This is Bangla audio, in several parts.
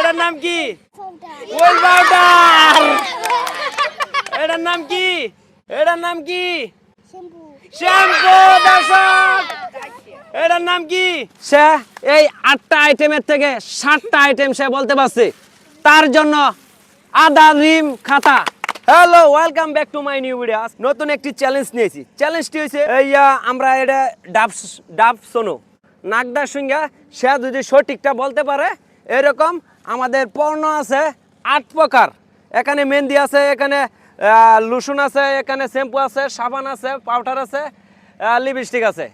এটার নাম কি? Wheel powder. এটার নাম কি? এটার নাম কি? শ্যাম্পু। দর্শক এটার নাম কি? সে এই 8টা আইটেমের থেকে 7টা আইটেম সে বলতে পারছে। তার জন্য আদা রিম খাতা। Hello, welcome back to my new video. নতুন একটি চ্যালেঞ্জ নিয়েছি। চ্যালেঞ্জটি হয়েছে আমরা এটা ডাব শোনো নাগদা সিংহা। সে যদি সঠিকটা বলতে পারে, এরকম আমাদের পণ্য আছে 8 প্রকার। এখানে মেহেন্দি আছে, এখানে লোশন আছে, এখানে শ্যাম্পু আছে, সাবান আছে, পাউডার আছে, লিপস্টিক আছে।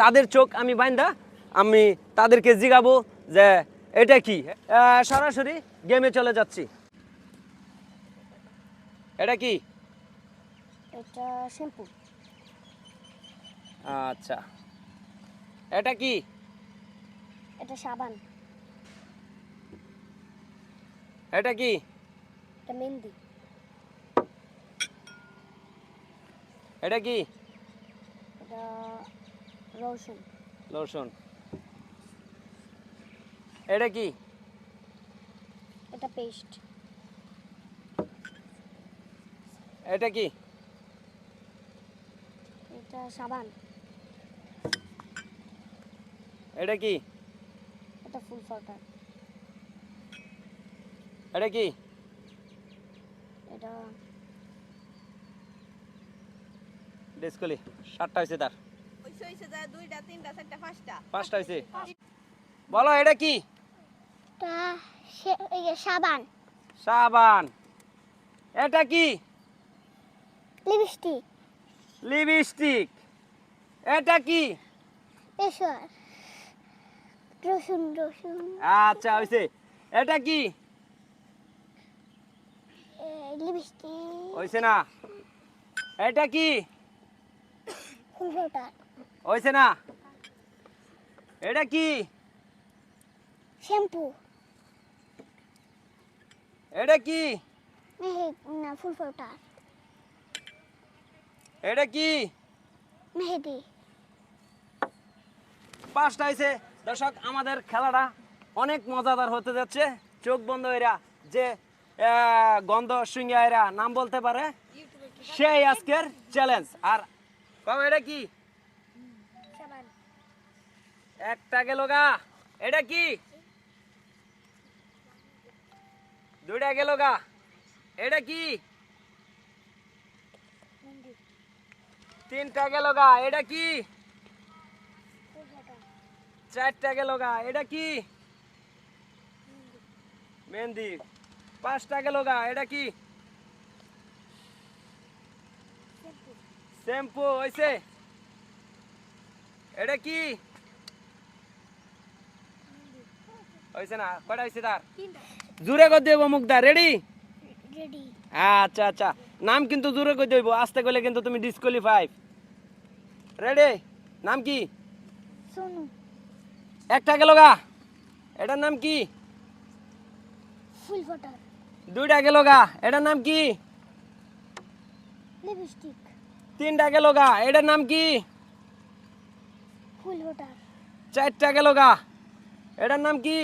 তাদের চোখ আমি বাইন্দা আমি তাদেরকে জিগাবো যে এটা কি। সরাসরি গেমে চলে যাচ্ছি। এটা কি? এটা শ্যাম্পু। আচ্ছা, এটা কি? এটা সাবান। এটা কি? এটা মেহেন্দি। এটা কি? এটা লোশন। লোশন। এটা কি? এটা পেস্ট। এটা কি? এটা সাবান। এটা কি? এটা ফুল পাউডার। এটা কি? এটা ডিসকলি 7টা হয়েছে তার। হইছে যায় 2টা 3টা 4টা 5টা 5টা হয়েছে। বলো এটা কি? এটা সাবান। সাবান। এটা কি? লিপস্টিক। লিপস্টিক। এটা কি? এসর রসুন। রসুন। আচ্ছা হয়েছে। এটা কি? লিপস্টিক। হয়েছে না। এটা কি? ফুল পাউডার। হয়েছে না। এটা কি? শ্যাম্পু। এটা কি? না, ফুল পাউডার। এটা কি? মেহেদি। 5টা হয়েছে। দর্শক আমাদের খেলাটা অনেক মজাদার হতে যাচ্ছে। চোখ বন্ধ এরা যে গন্ধ সিংহা এরা নাম বলতে পারে সেই আজকের চ্যালেঞ্জ। আর কম এটা কি? সাবান। একটা গেল গা। এটা কি? 2টা গেল গা। এটা কি? 3টা গেল গা। এটা কি? 4টা গেল গা। এটা কি? মেহেন্দি। 5টা গেল গা। এটা কি? শ্যাম্পু। হয়েছে। এটা কি? হয়েছে না। কয়টা হয়েছে তার? জোরে করে দেবো মুখদা। রেডি? রেডি। আচ্ছা আচ্ছা, নাম কিন্তু জোরে করে দেবো, আস্তে করলে কিন্তু তুমি ডিসকোয়ালিফাই। রেডি? নাম কি? সোনু। একটা গেল গা। এটার নাম কি? ফুল পাউডার। 2টা গেল গা। এটার নাম কি? লিপস্টিক। 3টা গেল গা। এটার নাম কি? ফুল পাউডার। 4টা গেল গা। এটার নাম কি?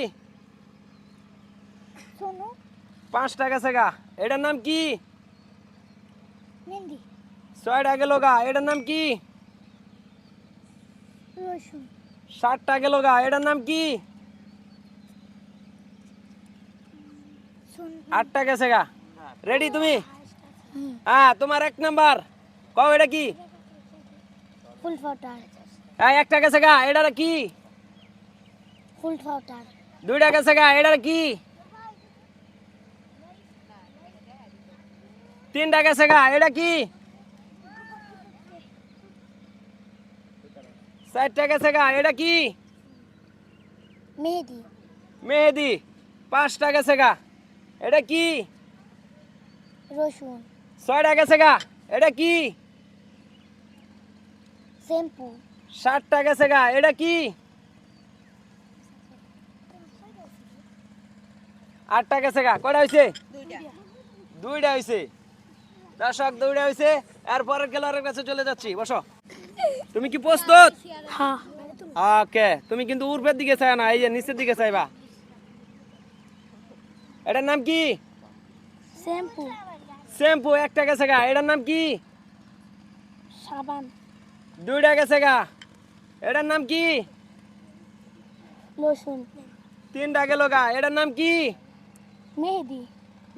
সোনু। 5টা গেছে গা। এটার নাম কি? মেহেন্দি। 6টা গেল গা। এটার নাম কি? রসুন। 7টা গেল গা। এটার নাম কি? সোনু। 8টা গেছে গা। রেডি তুমি? হ্যাঁ, তোমার 1 নাম্বার কও। এটা কি? ফুল পাউডার। হ্যাঁ, একটা গেছে গা। এটা কি? ফুল পাউডার। 2টা গেছে গা। এটা কি? 3টা গেছে গা। এটা কি? 4টা গেছে গা। এটা কি? মেহেদি। মেহেদি। 5টা গেছে গা। এটা কি? রসুন। 6টা গেছে গা। এটা কি? শ্যাম্পু। 7টা গেছে গা। এটা কি? 8টা গেছে গা। কয়টা হয়েছে? 2টা হয়েছে। দর্শক 2টা হয়েছে। এরপরের খেলোয়াড়ের কাছে চলে যাচ্ছি। বসো। তুমি কি প্রস্তুত? হ্যাঁ। ওকে, তুমি কিন্তু উপরের দিকে চাই না, এই যে নিচের দিকে চাইবা। এটার নাম কি? শ্যাম্পু শ্যাম্পু একটা গেছে গা। এটার নাম কি? সাবান দুইটা গেছে গা। এটার নাম কি? লোশন তিনটা গেল গা। এটার নাম কি? মেহেদি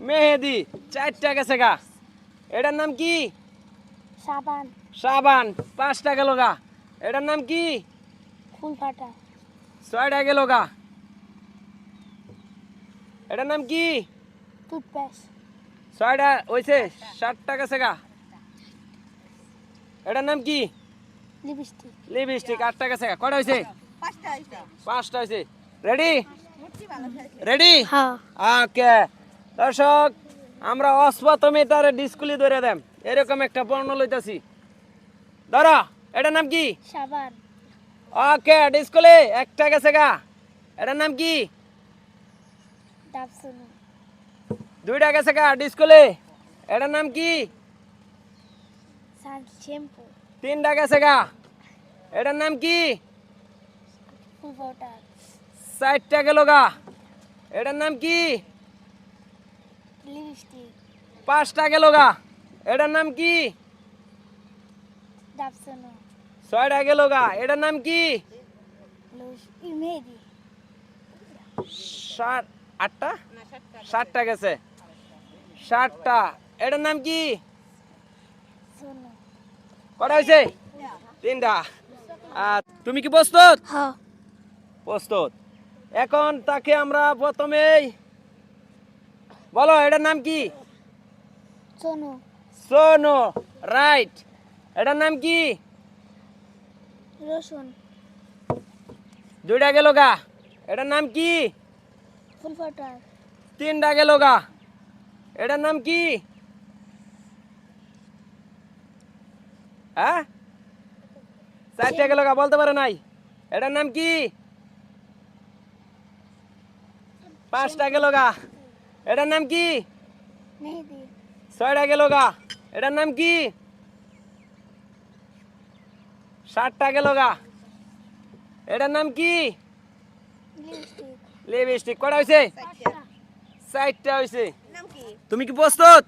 মেহেদি চারটা গেছে গা। এটার নাম কি? সাবান সাবান পাঁচটা গেল গা। এটার নাম কি? ফুল ফাটা ছয়টা গেল গা। এটার নাম কি? টুথপেস্ট ছয়টা হয়েছে, সাতটা গেছে গা। এটার নাম কি? লিপস্টিক লিপস্টিক আটটা গেছে গা। কয়টা হয়েছে? পাঁচটা হইছে পাঁচটা হয়েছে। রেডি? মুরগি ভালো খেলছে রেডি? হ্যাঁ ওকে দর্শক, আমরা অস্পতমিটারে ডিসকুলি ধরে দেম এরকম একটা পণ্য লইতাছি। ধরো, এটার নাম কি? সাবান ওকে ডিসকুলি একটা গেছে গা। এটার নাম কি? ডাবসোনো দুইটা গেছে গা। ডিসকুলি এটার নাম কি? শ্যাম্পু তিনটা গেছে গা। এটার নাম কি? ফুল পাউডার চারটা গেল গা। এটার নাম কি? লিপস্টিক পাঁচটা গেল গা। এটার নাম কি? ডাবসোনো ছয়টা গেল গা। এটার নাম কি? মেহেদি সাত আটটা না সাতটা সাতটা গেছে। সাতটা। এটার নাম কি? সোনো কটা হয়েছে? তিনটা। তুমি কি প্রস্তুত? হ্যাঁ প্রস্তুত। এখন তাকে আমরা প্রথমেই বলো, এটার নাম কি? সোনো সোনো রাইট। এটার নাম কি? রসুন দুইটা গেল গা। এটার নাম কি? ফুল পাউডার তিনটা গেল গা। এটার নাম কি? হ্যাঁ, চারটা গেল গা, বলতে পারে নাই। এটার নাম কি? পাঁচটা গেল গা। এটার নাম কি? মেহেদি ছয়টা গেল গা। এটার নাম কি? সাতটা গেল গা। এটার নাম কি? Lipstick lipstick. কটা হয়েছে? চারটা চারটা হয়েছে। নাম কি? তুমি কি প্রস্তুত?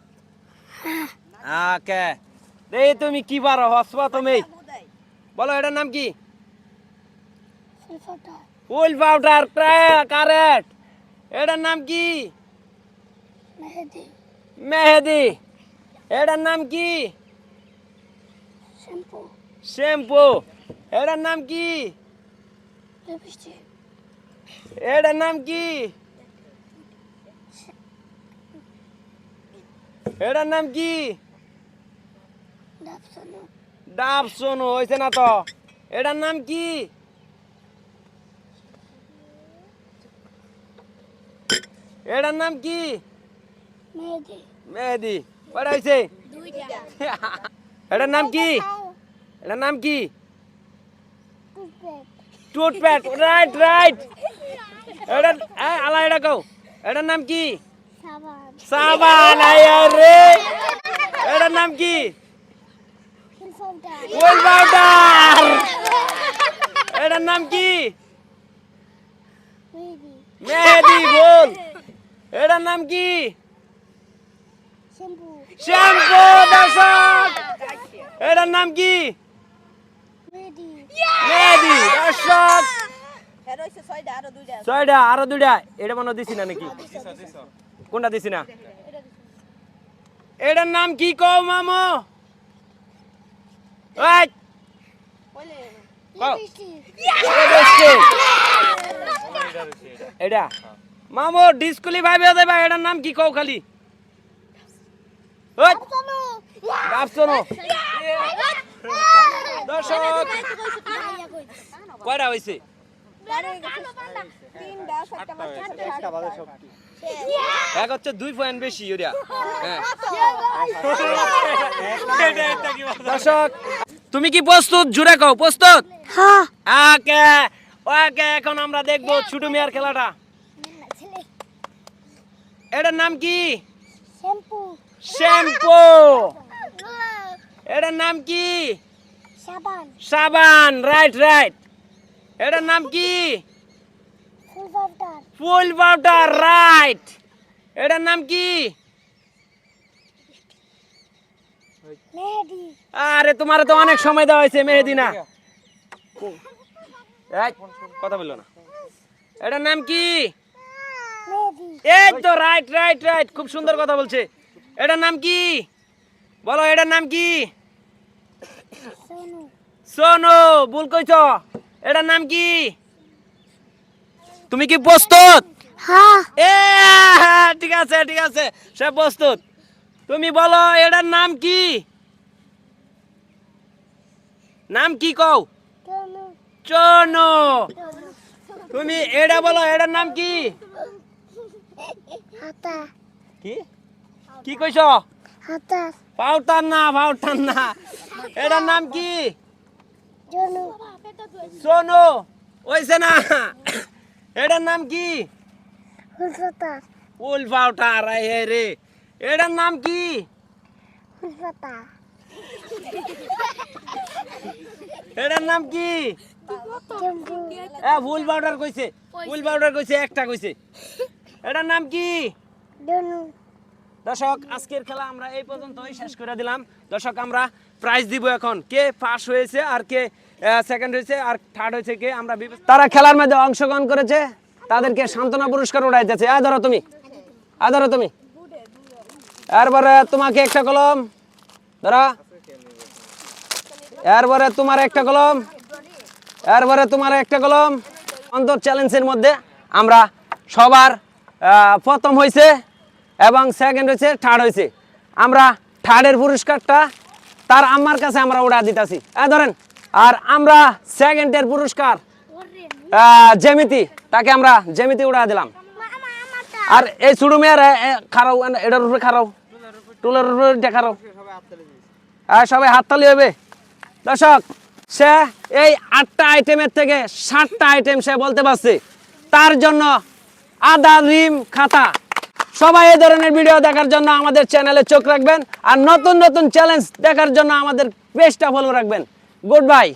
ওকে দেই, তুমি কি পারো হসবা তুমি? হুদাই বলো, এটার নাম কি? ফুল পাউডার ফুল পাউডার কারেক্ট। এটার নাম কি? মেহেদি মেহেদি। এটার নাম কি? Shampoo shampoo. এটার নাম কি? লিপস্টিক এটার নাম কি? এটার নাম কি? ডাবসোনো ডাব সোনু হয়েছে না তো। এটার নাম কি? এটার নাম কি? মেহেদি মেহেদি। কটা হয়েছে? দুইটা এটার নাম কি? এটার নাম কি? Toothpaste toothpaste right right. এটা আলা এটা কও। এটার নাম কি? সাবান সাবান। আয়া রে। এটার নাম কি? ফুল পাউডার ফুল পাউডার। এটার নাম কি? মেহেদি মেহেদি বল। এটার নাম কি? Shampoo shampoo. দর্শক, এটার নাম কি? মেহেদি মেহেদি। দর্শক, হ্যাঁ রইছে ছয়টা আরো দুইটা আছে। ছয়টা আরো দুইটা। এটা মনে হয় দিছি না নাকি? কোনটা দিছি না? এটার নাম কি কও মামু? ওই কইলে কও। লিপস্টিক এটা মামু ডিসকুলি ভাইবে দেবা। এটার নাম কি কও খালি? ওই সোনো ডাবসনো। দর্শক, কয়টা হইছে? তিনটা চারটা পাঁচটা এক হচ্ছে 2 পয়েন্ট বেশি ওরা। হ্যাঁ দর্শক, তুমি কি প্রস্তুত? জুড়ে কও প্রস্তুত। হ্যাঁ ওকে ওকে, এখন আমরা দেখবো ছুটু মিয়ার খেলাটা। এটার নাম কি? Shampoo shampoo. এটার নাম কি? সাবান সাবান রাইট রাইট। এটার নাম কি? ফুল পাউডার ফুল পাউডার রাইট। এটার নাম কি? মেহেদি আরে তোমার তো অনেক সময় দেওয়া হয়েছে, মেহেদি না। এই, কথা বললো না। এটার নাম কি? মেহেদি এই তো রাইট রাইট রাইট, খুব সুন্দর কথা বলছে। এটার নাম কি? বলো এটার নাম কি? সোনু সোনু, ভুল কইছ। এটার নাম কি? তুমি কি প্রস্তুত? হ্যাঁ এ ঠিক আছে ঠিক আছে, সে প্রস্তুত। তুমি বলো এটার নাম কি? নাম কি কও? সোনু চনু। তুমি এটা বলো এটার নাম কি? হাতা কি কি কইছ? হাতা পাউটার না, পাউটার না। এটার নাম কি? জনু সোনু, ওইছে না। এটার নাম কি? হুলপাতা ফুল পাউটার রে। এটার নাম কি? হুলপাতা এটার নাম কি? চেম্পু ফুল পাউডার কইছে, ফুল পাউডার কইছে, একটা কইছে। এটার নাম কি? জনু দর্শক, আজকের খেলা আমরা এই পর্যন্তই শেষ করে দিলাম। দর্শক, আমরা প্রাইজ দিব এখন, কে ফার্স্ট হয়েছে আর কে সেকেন্ড হয়েছে আর থার্ড হয়েছে কে আমরা তারা খেলার মধ্যে অংশগ্রহণ করেছে তাদেরকে সান্ত্বনা পুরস্কার উঠাইতেছে। ধরো তুমি, ধরো তুমি। এরপরে তোমাকে একটা কলম ধরো, এরপরে তোমার একটা কলম, এরপরে তোমার একটা কলম। অন্তর চ্যালেঞ্জের মধ্যে আমরা সবার প্রথম হয়েছে এবং সেকেন্ড হয়েছে, থার্ড হয়েছে। আমরা থার্ডের পুরস্কারটা তার আম্মার কাছে আমরা উড়া দিতেছি, ধরেন। আর আমরা সেকেন্ডের পুরস্কার জ্যামিতি, তাকে আমরা জ্যামিতি উড়া দিলাম। আর এই ছোটো মেয়ের খারাও, এটার উপরে খারাও, টুলের উপরে খারাও, সবাই হাততালি হবে। দর্শক, সে এই 8টা আইটেমের থেকে 7টা আইটেম সে বলতে পারছে, তার জন্য আদা রিম খাতা। সবাই এই ধরনের ভিডিও দেখার জন্য আমাদের চ্যানেলে চোখ রাখবেন, আর নতুন নতুন চ্যালেঞ্জ দেখার জন্য আমাদের পেজটা ফলো রাখবেন। Good bye.